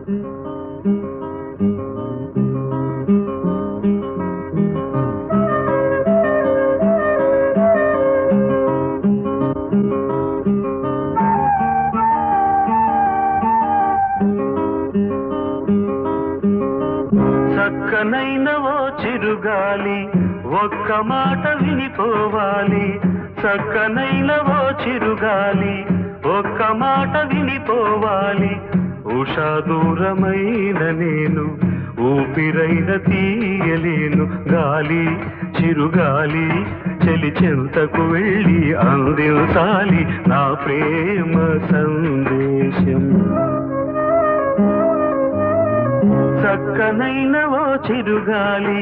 చక్కనైనవో చిరుగాలి ఒక్క మాట వినిపోవాలి. చక్కనైనవో చిరుగాలి ఒక్క మాట వినిపోవాలి. ఉషా దూరమైన నేను ఊపిరైన తీయలేను. గాలి చిరుగాలి చెలి చెంతకు వెళ్ళి అందించాలి నా ప్రేమ సందేశం. చక్కనైనవో చిరుగాలి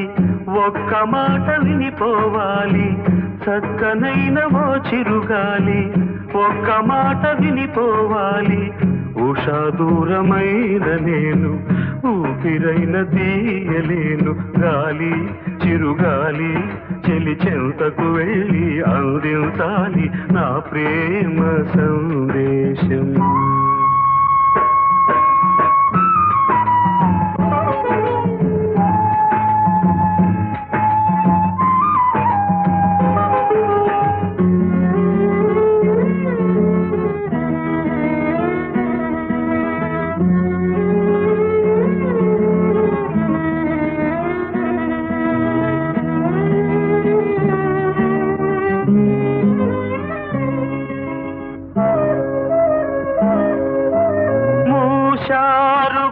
ఒక్క మాట వినిపోవాలి. చక్కనైనవో చిరుగాలి ఒక్క మాట వినిపోవాలి. ఉషా దూరమైన నేను ఊపిరైన తీయలేను. గాలి చిరుగాలి చెలి చెంతకు వెళ్ళి అందించాలి నా ప్రేమ సందేశం.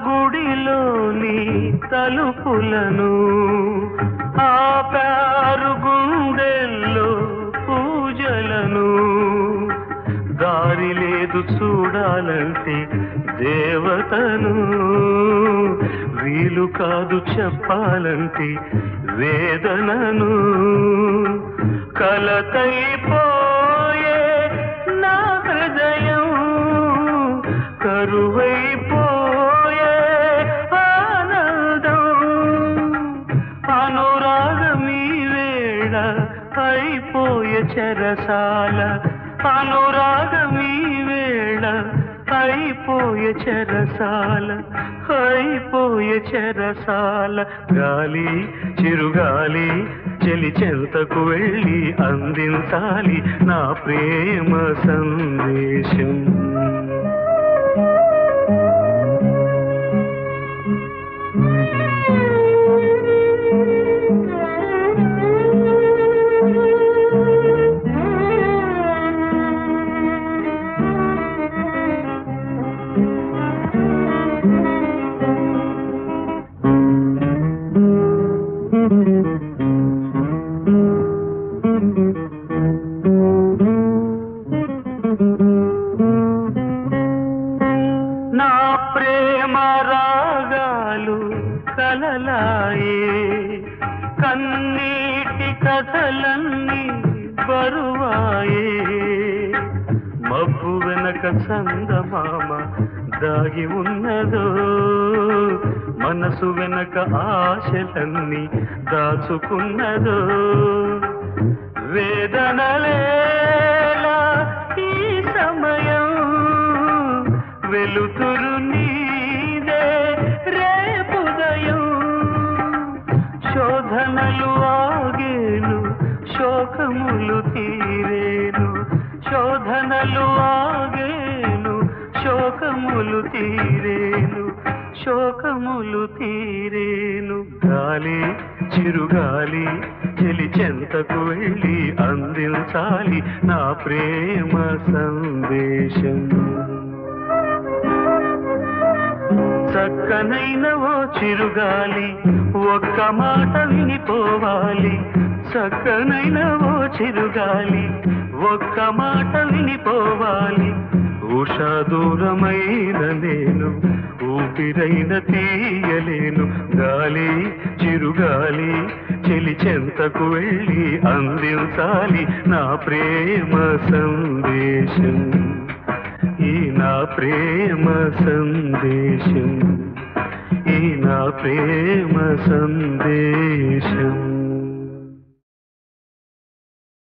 గుడిలోని తలుపులను ఆపారు గుండెల్లో పూజలను. దారి లేదు చూడాలంటే దేవతను, వీలు కాదు చెప్పాలంటే వేదనను. కలతైపోయే నా హృదయం కరువైపోయే ఆనందం. అనురాగమీ వేళ అయిపోయే చెరసాల. అనురాగమీ వేళ అయిపోయే చెరసాల. అయిపోయే చెరసాల. గాలి చిరుగాలి చెలి చెంతకు వెళ్ళి అందించాలి నా ప్రేమ సందేశం. నా ప్రేమ రాగాలు కలలాయే, కన్నీటి కథలన్నీ బరువాయే. మబ్బు వెనక చందమామ దాగి ఉన్నదో, మనసు వెనక ఆశలన్నీ దాచుకున్నదో. వేదనలేలా ఈ సమయం, వెలుతురు నీదే రేపుదయం. శోధనలు ఆగేను, శోకములు తీరేను. శోధనలు ఆగేను, శోకములు తీరేను. శోకములు తీరేను. గాలి చిరుగాలి చెలి చెంతకు వెళ్ళి అందించాలి నా ప్రేమ సందేశం. చక్కనైనవో చిరుగాలి ఒక్క మాట వినిపోవాలి. చక్కనైనవో చిరుగాలి ఒక్క మాట వినిపోవాలి. ఉషా దూరమైన నేను ఊపిరైన తీయలేను. గాలి చిరుగాలి చెలి చెంతకు వెళ్ళి అందించాలి నా ప్రేమ సందేశం. ఈ నా ప్రేమ సందేశం, ఈ నా ప్రేమ సందేశం.